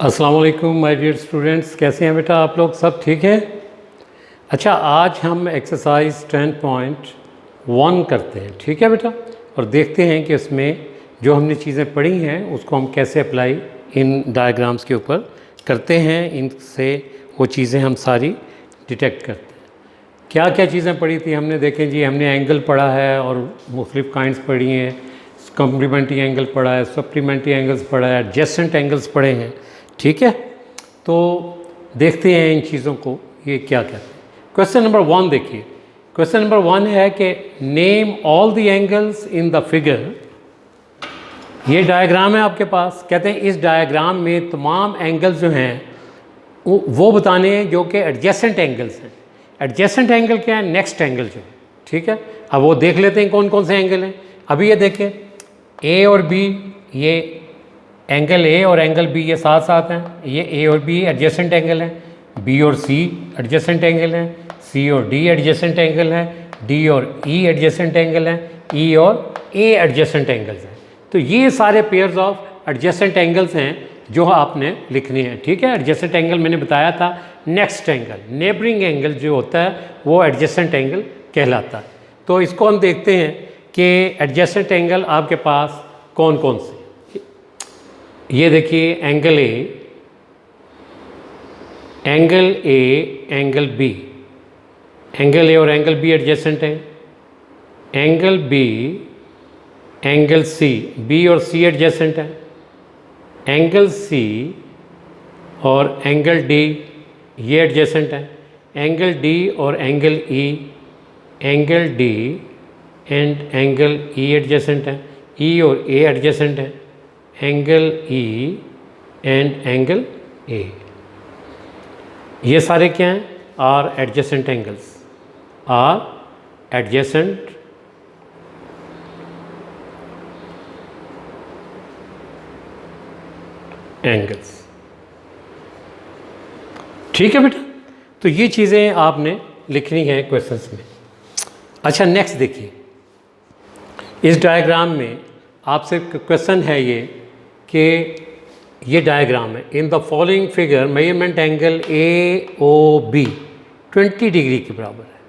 अस्सलाम वालेकुम my dear students, कैसे हैं बेटा आप लोग? सब ठीक है? अच्छा, आज हम एक्सरसाइज 10.1 करते हैं, ठीक है बेटा? और देखते हैं कि उसमें जो हमने चीज़ें पढ़ी हैं उसको हम कैसे अप्लाई इन डायग्राम्स के ऊपर करते हैं। इनसे वो चीज़ें हम सारी डिटेक्ट करते हैं। क्या क्या चीज़ें पढ़ी थी हमने? देखें जी, हमने एंगल पढ़ा है और मुख्तलिफ काइंड्स पढ़ी हैं। कॉम्प्लीमेंट्री एंगल पढ़ा है, सप्लीमेंट्री एंगल्स पढ़ा है, एडजेसेंट एंगल्स पढ़े हैं, ठीक है? तो देखते हैं इन चीज़ों को ये क्या कहते हैं। क्वेश्चन नंबर 1 देखिए। क्वेश्चन नंबर 1 है कि name all the angles in the figure. ये डायग्राम है आपके पास। कहते हैं इस डायग्राम में तमाम एंगल्स जो हैं वो बताने हैं जो कि एडजेसेंट एंगल्स हैं। एडजेसेंट एंगल क्या है? नेक्स्ट एंगल जो है, ठीक है? अब वो देख लेते हैं कौन कौन से एंगल हैं। अभी ये देखें, ए और बी, ये एंगल ए और एंगल बी ये साथ साथ हैं। ये ए और बी एडजेसेंट एंगल हैं, बी और सी एडजेसेंट एंगल हैं, सी और डी एडजेसेंट एंगल हैं, डी और ई एडजेसेंट एंगल हैं, ई और ए एडजेसेंट एंगल्स हैं। तो ये सारे पेयर्स ऑफ एडजेसेंट एंगल्स हैं जो आपने लिखने हैं, ठीक है? एडजेसेंट एंगल मैंने बताया था, नेक्स्ट एंगल, नेबरिंग एंगल जो होता है वो एडजेसेंट एंगल कहलाता है। तो इसको हम देखते हैं कि एडजेसेंट एंगल आपके पास कौन कौन से। ये देखिए, angle A, angle B, angle A और एंगल बी एडजेसेंट है। Angle B, angle C, B और सी एडजेसेंट है। एंगल सी और एंगल डी ये एडजेसेंट है। एंगल डी और angle E, angle D and angle E adjacent है। E और ए एडजेसेंट है। Angle E and angle A, ये सारे क्या हैं? Are adjacent angles, are adjacent angles, ठीक है बेटा? तो ये चीज़ें आपने लिखनी है क्वेश्चंस में। अच्छा, नेक्स्ट देखिए, इस डायग्राम में आपसे क्वेश्चन है ये कि ये डायग्राम है। In the following figure measurement angle A O B 20 degree के बराबर है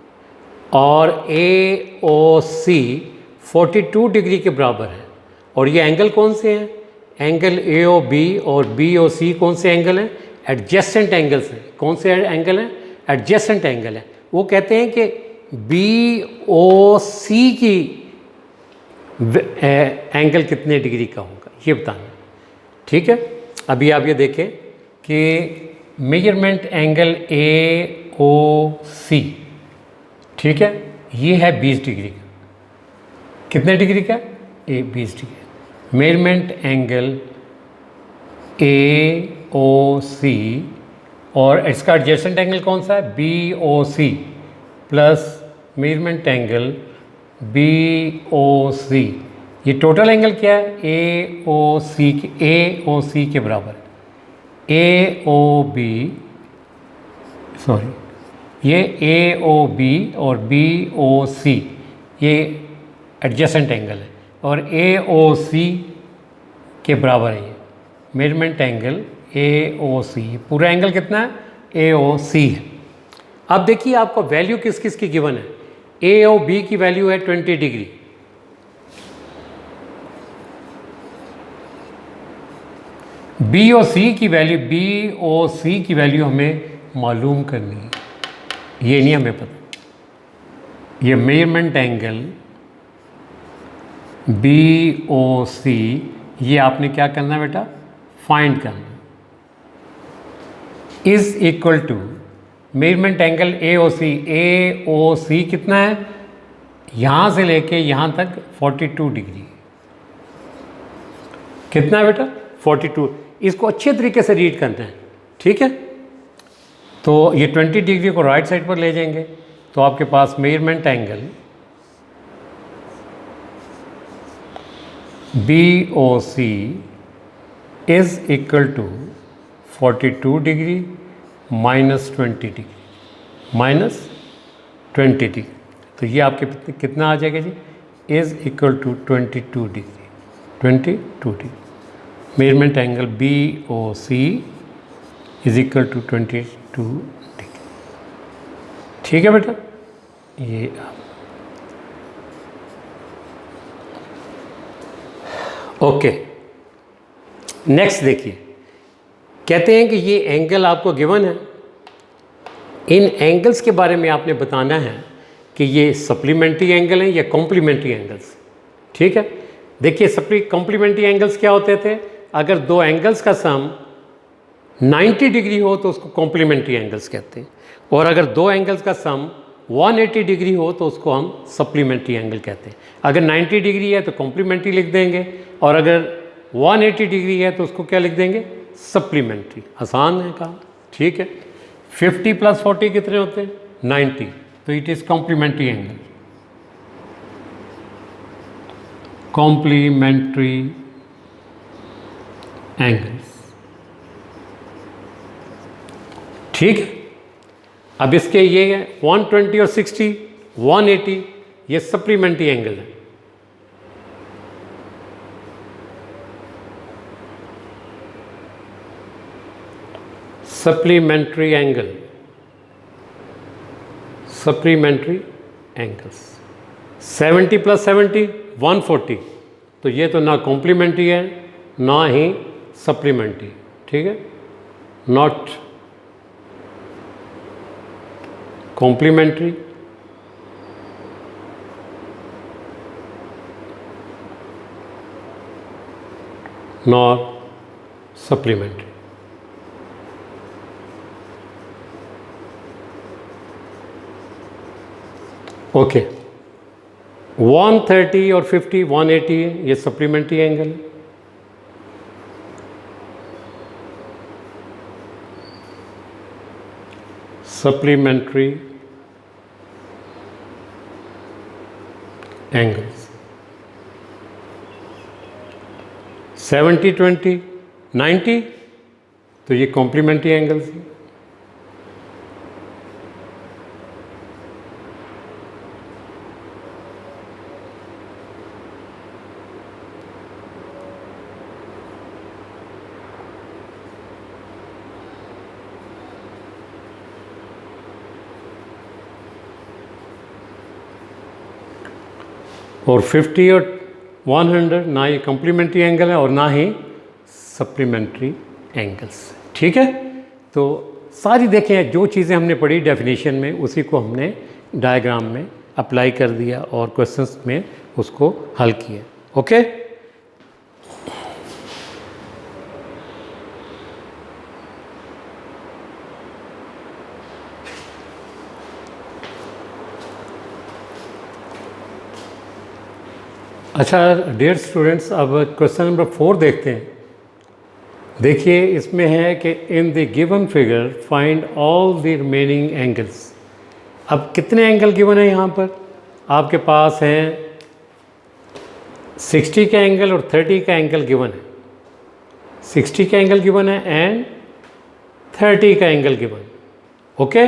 और ए ओ सी 42 डिग्री के बराबर है। और ये एंगल कौन से हैं? एंगल ए ओ बी और बी ओ सी कौन से एंगल हैं? एडजेसेंट एंगल्स हैं। कौन से एंगल हैं? एडजेसेंट एंगल हैं। वो कहते हैं कि बी ओ सी की एंगल कितने डिग्री का होगा ये बताना, ठीक है? अभी आप ये देखें कि मेजरमेंट एंगल ए ओ सी, ठीक है, ये है 20 डिग्री का। कितने डिग्री का? 20 degree. Measurement angle A O C और इसका एडजेसेंट एंगल कौन सा है? B O C plus measurement angle B O C. ये टोटल एंगल क्या है? ए ओ सी के बराबर है। ए ओ बी, सॉरी, ये ए ओ बी और बी ओ सी ये एडजेसेंट एंगल है और ए ओ सी के बराबर है। ये मेजरमेंट एंगल ए ओ सी, पूरा एंगल कितना है? ए ओ सी है। अब देखिए आपको वैल्यू किस किस की गिवन है। ए ओ बी की वैल्यू है 20 डिग्री, बी ओ सी की वैल्यू हमें मालूम करनी है, ये नहीं हमें पता। ये measurement angle B O C ये आपने क्या करना है बेटा? फाइंड करना। Is equal to measurement angle A O C कितना है? यहाँ से लेके यहाँ तक 42 डिग्री। कितना है बेटा? 42। इसको अच्छे तरीके से रीड करना है, ठीक है? तो ये 20 डिग्री को राइट साइड पर ले जाएंगे तो आपके पास measurement angle B O C is equal to 42 degree minus 20 degree, minus 20 degree. तो ये आपके कितना आ जाएगा जी? Is equal to 22 degree, 22 degree. Measurement angle B O C is equal to 22 degree. ठीक है बेटा, ये ओके। नेक्स्ट देखिए, कहते हैं कि ये एंगल आपको गिवन है, इन एंगल्स के बारे में आपने बताना है कि ये सप्लीमेंट्री एंगल हैं या कॉम्प्लीमेंट्री एंगल्स। ठीक है, देखिए कॉम्प्लीमेंट्री एंगल्स क्या होते थे, अगर दो एंगल्स का सम 90 डिग्री हो तो उसको कॉम्प्लीमेंट्री एंगल्स कहते हैं, और अगर दो एंगल्स का सम 180 डिग्री हो तो उसको हम सप्लीमेंट्री एंगल कहते हैं। अगर 90 डिग्री है तो कॉम्प्लीमेंट्री लिख देंगे, और अगर 180 डिग्री है तो उसको क्या लिख देंगे, सप्लीमेंट्री। आसान है काम। ठीक है, 50 + 40 कितने होते हैं, 90, तो it is complementary angle, complementary angles. ठीक है, अब इसके ये 120 और 60, 180 ये सप्लीमेंट्री एंगल है। Supplementary angle, supplementary angles. 70 + 70 140, तो ये तो ना कॉम्प्लीमेंट्री है ना ही सप्लीमेंट्री। ठीक है, not complementary nor supplementary. Okay, 130 और 50 180 है, ये सप्लीमेंट्री एंगल है। Supplementary angles. 70 20 90, तो ये कॉम्प्लीमेंट्री एंगल्स हैं। और 50 और 100 ना ये कॉम्प्लीमेंट्री एंगल है और ना ही सप्लीमेंट्री एंगल्स। ठीक है, तो सारी देखें जो चीज़ें हमने पढ़ी डेफिनेशन में, उसी को हमने डायग्राम में अप्लाई कर दिया और क्वेश्चंस में उसको हल किया। ओके, अच्छा डियर स्टूडेंट्स, अब क्वेश्चन नंबर 4 देखते हैं। देखिए इसमें है कि in the given figure find all the remaining angles. अब कितने एंगल गिवन है यहाँ पर, आपके पास हैं 60 का एंगल और 30 का एंगल गिवन है। 60 का एंगल गिवन है एंड 30 का एंगल गिवन। ओके,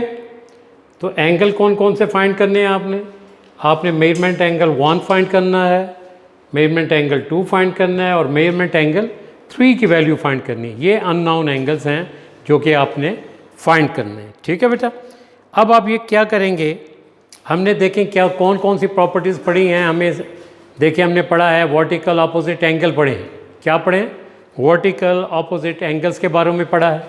तो एंगल कौन कौन से फाइंड करने हैं आपने मेजरमेंट एंगल 1 फाइंड करना है, मेजरमेंट एंगल 2 फाइंड करना है और मेजरमेंट एंगल 3 की वैल्यू फाइंड करनी है। ये अननोन एंगल्स हैं जो कि आपने फाइंड करने हैं। ठीक है बेटा, अब आप ये क्या करेंगे, हमने देखें क्या कौन कौन सी प्रॉपर्टीज़ पढ़ी हैं। हमें देखिए हमने पढ़ा है वर्टिकल अपोजिट एंगल पढ़े हैं। क्या पढ़े हैं, वर्टिकल अपोजिट एंगल्स के बारे में पढ़ा है।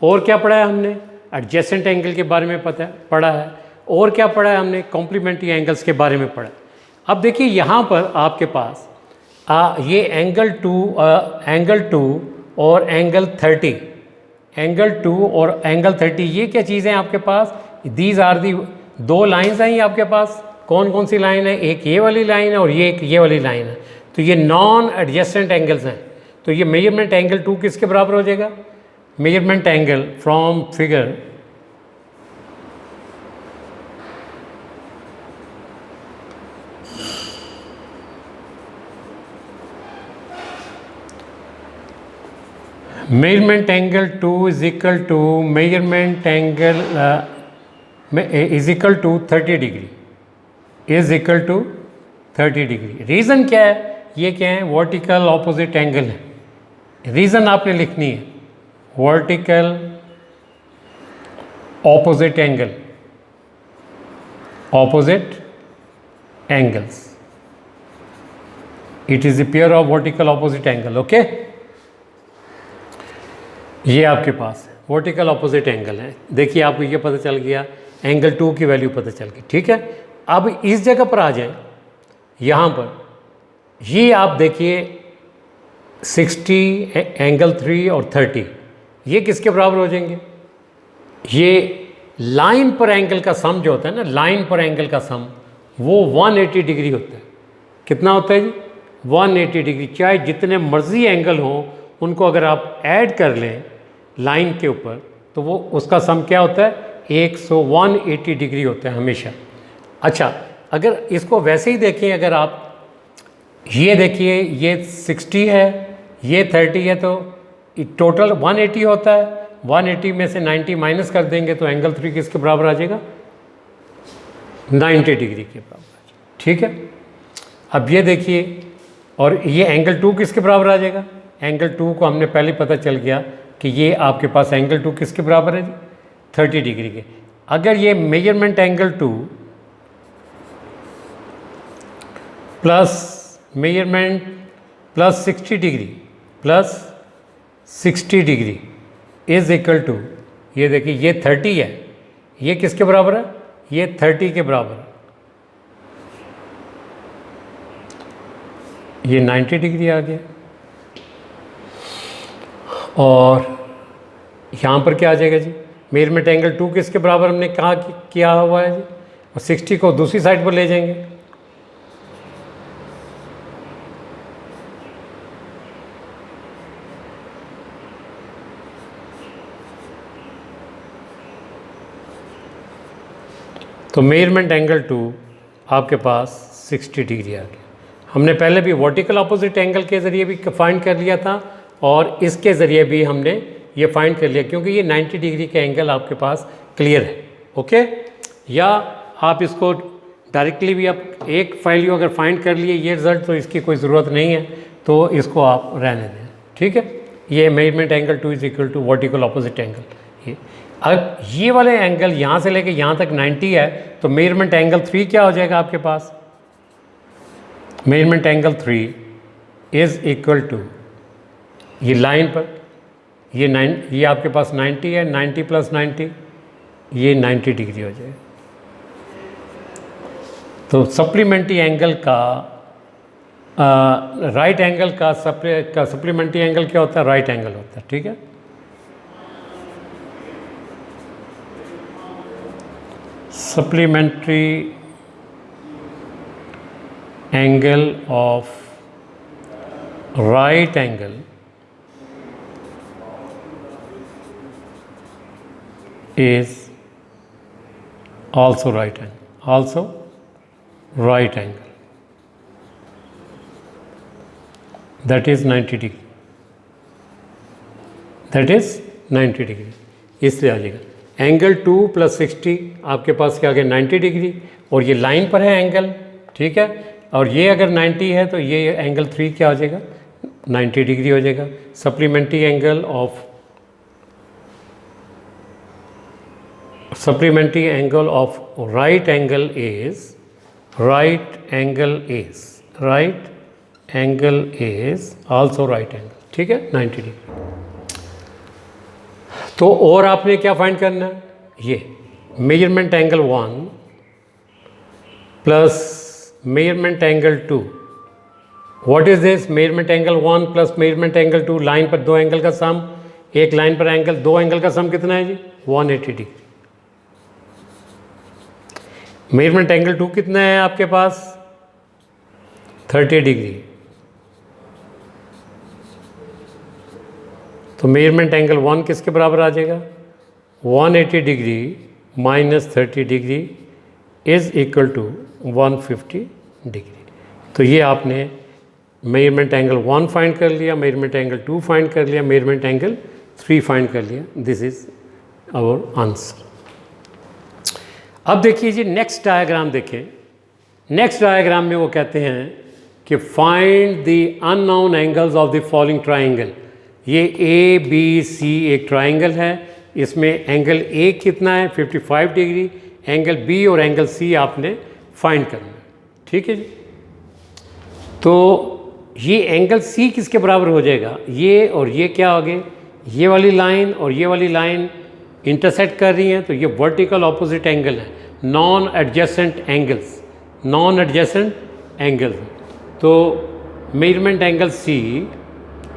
और क्या पढ़ा है हमने, एडजेसेंट एंगल के बारे में पढ़ा है। और क्या पढ़ा है हमने, कॉम्प्लीमेंट्री एंगल्स के बारे में पढ़ा। अब देखिए यहाँ पर आपके पास ये एंगल 2 और एंगल 30, एंगल 2 और एंगल 30 ये क्या चीज़ें हैं आपके पास, दीज आर दी 2 लाइन्स हैं आपके पास। कौन कौन सी लाइन है, एक ये वाली लाइन है और ये वाली लाइन है। तो ये नॉन एडजेसेंट एंगल्स हैं। तो ये मेजरमेंट एंगल 2 किसके बराबर हो जाएगा, measurement angle from figure measurement angle 2 is equal to measurement angle is equal to 30 degree, is equal to 30 degree. Reason क्या है, ये क्या है, वर्टिकल ऑपोजिट एंगल है। रीज़न आपने लिखनी है, vertical opposite angle, opposite angles. It is a pair of vertical opposite angle. Okay, ये आपके पास वर्टिकल ऑपोजिट एंगल है। देखिए आपको ये पता चल गया, एंगल 2 की वैल्यू पता चल गई। ठीक है, अब इस जगह पर आ जाए, यहाँ पर ये आप देखिए 60 एंगल 3 और 30 ये किसके बराबर हो जाएंगे? ये लाइन पर एंगल का सम जो होता है ना, लाइन पर एंगल का सम वो 180 डिग्री होता है। कितना होता है जी? 180 डिग्री। चाहे जितने मर्जी एंगल हों, उनको अगर आप ऐड कर लें लाइन के ऊपर तो वो उसका सम क्या होता है? 180 डिग्री होता है हमेशा। अच्छा, अगर इसको वैसे ही देखें, अगर आप ये देखिए ये 60 है, ये 30 है, तो टोटल 180 होता है। 180 में से 90 माइनस कर देंगे तो एंगल 3 किसके बराबर आ जाएगा? 90 डिग्री के बराबर आ जाएगा। ठीक है, अब ये देखिए, और ये एंगल 2 किसके बराबर आ जाएगा? एंगल 2 को हमने पहले पता चल गया कि ये आपके पास एंगल 2 किसके बराबर है जी? 30 डिग्री के। अगर ये measurement angle 2 plus measurement plus 60 degree plus 60 degree is equal to, ये देखिए ये 30 है, ये किसके बराबर है? ये 30 के बराबर है। ये 90 डिग्री आ गया। और यहाँ पर क्या आ जाएगा जी? मेजरमेंट एंगल 2 किसके बराबर हमने कहा किया हुआ है जी? और 60 को दूसरी साइड पर ले जाएंगे, तो मेजरमेंट एंगल 2 आपके पास 60 डिग्री आ गया। हमने पहले भी वर्टिकल अपोजिट एंगल के ज़रिए भी फाइंड कर लिया था और इसके ज़रिए भी हमने ये फाइंड कर लिया, क्योंकि ये 90 डिग्री का एंगल आपके पास क्लियर है। ओके, या आप इसको डायरेक्टली भी आप एक वैल्यू अगर फाइंड कर लिए ये रिज़ल्ट, तो इसकी कोई ज़रूरत नहीं है, तो इसको आप रहने दें। ठीक है, ये measurement angle 2 is equal to vertical opposite angle. ये अब ये वाले एंगल यहाँ से लेके यहाँ तक 90 है, तो मेजरमेंट एंगल 3 क्या हो जाएगा आपके पास? Measurement angle 3 is equal to, ये लाइन पर ये आपके पास 90 है, 90 प्लस 90 ये 90 डिग्री हो जाएगा। तो सप्लीमेंट्री एंगल का राइट एंगल का सप्लीमेंट्री एंगल क्या होता है? राइट एंगल होता है। ठीक है, supplementary angle of right angle is also right angle, that is 90 degree, इसलिए आ जाएगा एंगल 2 प्लस 60 आपके पास क्या आ गया? 90 डिग्री। और ये लाइन पर है एंगल, ठीक है, और ये अगर 90 है तो ये एंगल 3 क्या हो जाएगा? 90 डिग्री हो जाएगा। Supplementary angle of right angle is also right angle. ठीक है, 90 डिग्री। तो और आपने क्या फाइंड करना है? ये measurement angle 1 plus measurement angle 2। What is this? Measurement angle 1 plus measurement angle 2। Line पर दो एंगल का सम, एक लाइन पर एंगल, दो एंगल का सम कितना है जी? 180 डिग्री। मेजरमेंट एंगल 2 कितना है आपके पास? 30 डिग्री। तो मेजरमेंट एंगल 1 किसके बराबर आ जाएगा? 180 degree minus 30 degree is equal to 150 degree. तो ये आपने मेजरमेंट एंगल 1 फाइंड कर लिया, मेजरमेंट एंगल 2 फाइंड कर लिया, मेजरमेंट एंगल 3 फाइंड कर लिया। This is our answer. अब देखिए जी नेक्स्ट डायग्राम देखें। नेक्स्ट डायग्राम में वो कहते हैं कि find the unknown angles of the following triangle. ये A B C एक ट्राइंगल है इसमें एंगल ए कितना है 55 डिग्री, एंगल बी और एंगल सी आपने फाइंड करना है, ठीक है जी। तो ये एंगल सी किसके बराबर हो जाएगा, ये और ये क्या हो गए, ये वाली लाइन और ये वाली लाइन इंटरसेक्ट कर रही हैं, तो ये वर्टिकल ऑपोजिट एंगल है, non adjacent angles, non adjacent angles. तो मेजरमेंट एंगल सी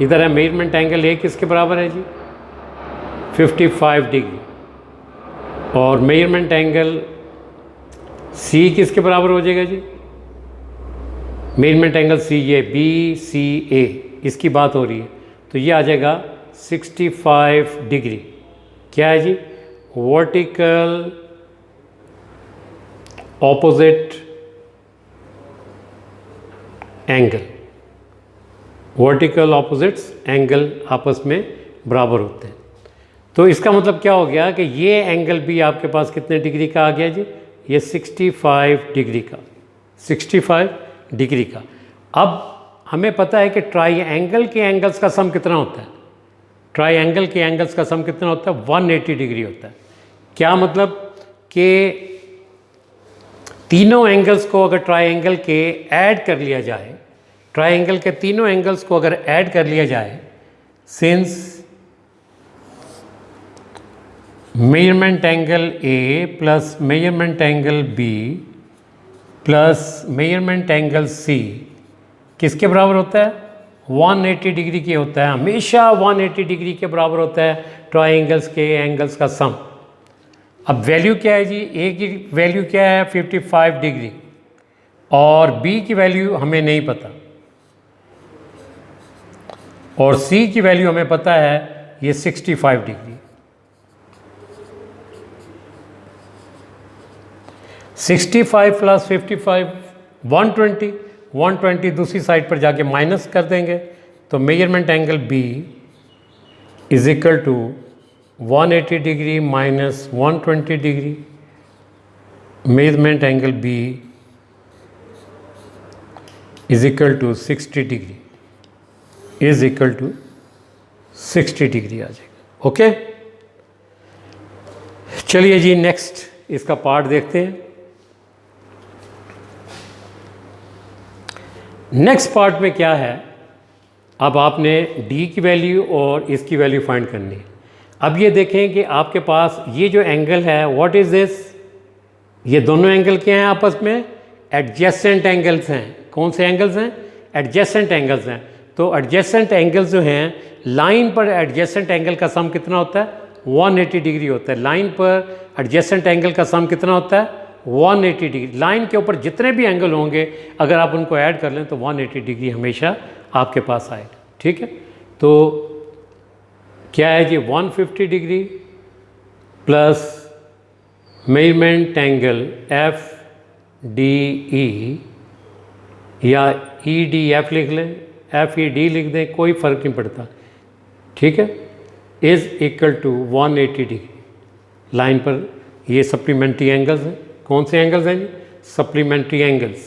इधर है, मेजरमेंट एंगल ए किसके बराबर है जी 55 डिग्री, और मेजरमेंट एंगल सी किसके बराबर हो जाएगा जी, मेजरमेंट एंगल सी ये बी सी ए इसकी बात हो रही है, तो ये आ जाएगा 65 डिग्री। क्या है जी, vertical opposite angle, vertical opposites angle आपस में बराबर होते हैं। तो इसका मतलब क्या हो गया कि ये एंगल भी आपके पास कितने डिग्री का आ गया जी, ये 65 डिग्री का, 65 डिग्री का। अब हमें पता है कि ट्राइएंगल के एंगल्स का सम कितना होता है, ट्राइएंगल के एंगल्स का सम कितना होता है 180 डिग्री होता है। क्या मतलब कि तीनों एंगल्स को अगर ट्राइएंगल के ऐड कर लिया जाए, ट्राइएंगल के तीनों एंगल्स को अगर ऐड कर लिया जाए, since measurement angle A plus measurement angle B plus measurement angle C किसके बराबर होता है 180 डिग्री के होता है, हमेशा 180 डिग्री के बराबर होता है ट्राइएंगल्स के एंगल्स का सम। अब वैल्यू क्या है जी, ए की वैल्यू क्या है 55 डिग्री और बी की वैल्यू हमें नहीं पता, और सी की वैल्यू हमें पता है ये 65 डिग्री। 65 प्लस 55 120, 120 दूसरी साइड पर जाके माइनस कर देंगे, तो measurement angle B is equal to 180 degree minus 120 degree, measurement angle B is equal to 60 degree, is equal to 60 degree आ जाएगा। ओके, चलिए जी नेक्स्ट इसका पार्ट देखते हैं। नेक्स्ट पार्ट में क्या है, अब आपने d की वैल्यू और इसकी वैल्यू फाइंड करनी है। अब ये देखें कि आपके पास ये जो एंगल है व्हाट इज़ दिस, ये दोनों एंगल क्या हैं आपस में एडजेसेंट एंगल्स हैं। कौन से एंगल्स हैं, एडजेसेंट एंगल्स हैं। तो एडजेसेंट एंगल्स जो हैं, लाइन पर एडजेसेंट एंगल का सम कितना होता है 180 डिग्री होता है। लाइन पर एडजेसेंट एंगल का सम कितना होता है 180 डिग्री। लाइन के ऊपर जितने भी एंगल होंगे अगर आप उनको ऐड कर लें तो 180 डिग्री हमेशा आपके पास आएगा, ठीक है। तो क्या है जी 150 degree plus measurement angle F D E या ई डी एफ लिख लें, एफ ई डी लिख दें, कोई फ़र्क नहीं पड़ता, ठीक है, is equal to 180 degree. Line पर ये सप्लीमेंट्री एंगल्स हैं। कौन से एंगल्स हैं जी, सप्लीमेंट्री एंगल्स,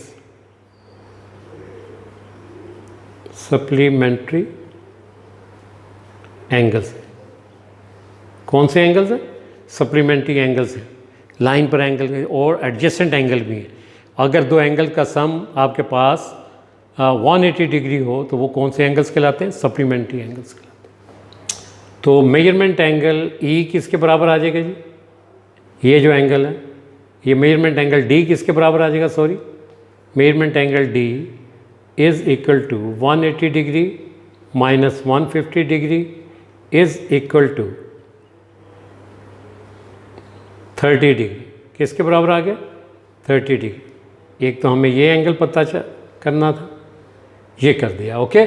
सप्लीमेंट्री एंगल्स। कौन से एंगल्स हैं, सप्लीमेंट्री एंगल्स हैं। लाइन पर एंगल और एडजेसेंट एंगल भी हैं। अगर दो एंगल का सम आपके पास 180 डिग्री हो तो वो कौन से एंगल्स कहलाते हैं, सप्लीमेंट्री एंगल्स कहलाते हैं। तो मेजरमेंट एंगल ई किसके बराबर आ जाएगा जी, ये जो एंगल है, ये मेजरमेंट एंगल डी किसके बराबर आ जाएगा, sorry, measurement angle D is equal to 180 degree minus 150 degree is equal to 30 degree. किसके बराबर आ गया 30 डिग्री। एक तो हमें ये एंगल पता करना था, ये कर दिया, ओके।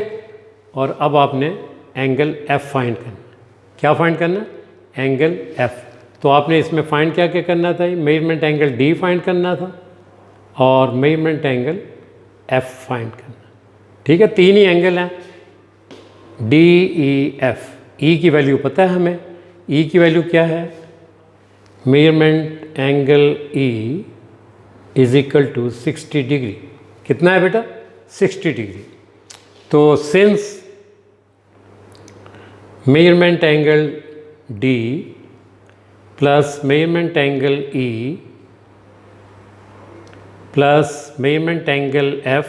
और अब आपने एंगल एफ फाइंड करना। क्या फाइंड करना, एंगल एफ। तो आपने इसमें फाइंड क्या क्या करना था, मेजरमेंट एंगल डी फाइंड करना था और मेजरमेंट एंगल एफ फाइंड करना, ठीक है। तीन ही एंगल हैं, डी ई एफ। ई की वैल्यू पता है हमें, ई की वैल्यू क्या है, measurement angle E is equal to 60 degree. कितना है बेटा 60 डिग्री। तो since measurement angle D plus measurement angle E plus measurement angle F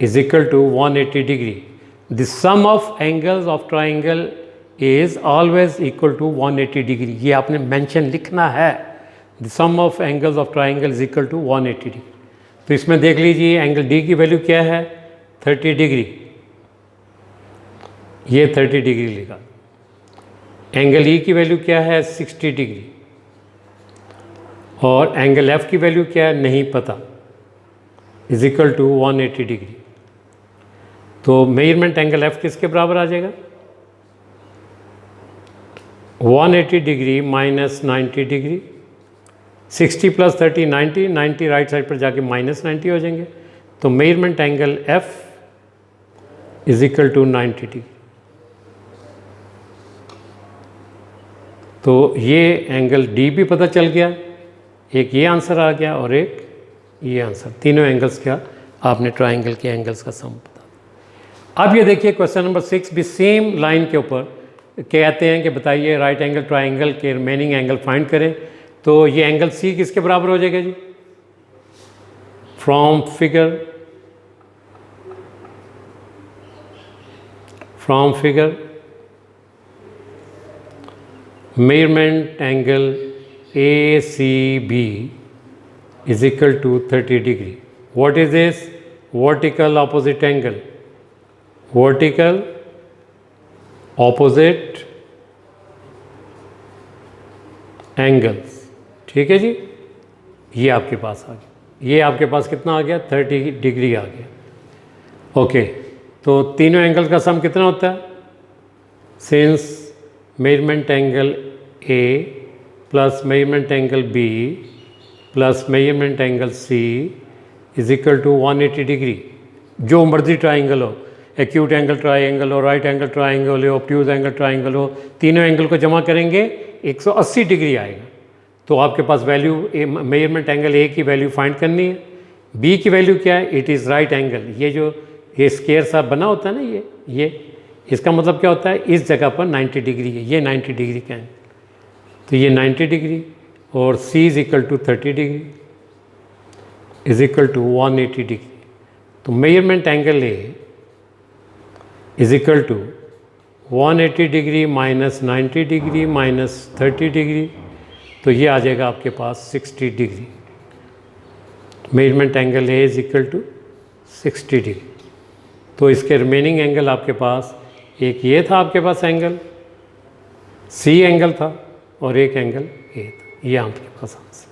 is equal to 180 degree. The sum of angles of triangle is always equal to 180 degree. ये आपने mention लिखना है, the sum of angles of triangle is equal to 180 degree. तो इसमें देख लीजिए angle D की value क्या है, 30 डिग्री, ये 30 डिग्री लिखा। एंगल ई की वैल्यू क्या है, 60 डिग्री, और एंगल एफ की वैल्यू क्या है नहीं पता, इज इक्वल टू 180 डिग्री। तो मेजरमेंट एंगल एफ किसके बराबर आ जाएगा, 180 degree minus 90 degree. 60 plus 30 90, 90 right side पर जाके माइनस 90 हो जाएंगे। तो measurement angle F is equal to 90 degree. तो ये एंगल डी भी पता चल गया, एक ये आंसर आ गया और एक ये आंसर। तीनों एंगल्स का आपने ट्राइंगल के एंगल्स का सम बता। अब ये देखिए क्वेश्चन नंबर 6 भी सेम लाइन के ऊपर कहते हैं कि बताइए राइट एंगल ट्राइंगल के रिमेनिंग एंगल फाइंड करें। तो ये एंगल सी किसके बराबर हो जाएगा जी, from figure measurement angle A C B is equal to 30 degree. What is this, vertical opposite angle, vertical opposite angles. ठीक है जी, ये आपके पास आ गया, ये आपके पास कितना आ गया, 30 डिग्री आ गया। ओके, तो तीनों एंगल का सम कितना होता है, since measurement angle A plus measurement angle B plus measurement angle C is equal to 180 degree. जो मर्जी ट्राइंगल हो, एक्यूट एंगल ट्राइंगल हो, राइट एंगल ट्राइंगल हो, ऑब्ट्यूज एंगल ट्राइंगल हो, तीनों एंगल को जमा करेंगे 180 डिग्री आएगा। तो आपके पास वैल्यू मेजरमेंट एंगल ए की वैल्यू फाइंड करनी है, बी की वैल्यू क्या है, इट इज़ राइट एंगल। ये जो ये स्क्वायर सा बना होता है ना, ये इसका मतलब क्या होता है, इस जगह पर 90 डिग्री है, ये 90 डिग्री का है। तो ये 90 डिग्री और C is equal to 30 degree is equal to 180 degree. तो measurement angle A is equal to 180 degree minus 90 degree minus 30 degree, तो ये आ जाएगा आपके पास 60 degree. Measurement angle A is equal to 60 degree. तो इसके रिमेनिंग एंगल आपके पास, एक ये था आपके पास एंगल सी एंगल था और एक एंगल ए था, ये आपके पास आंसर।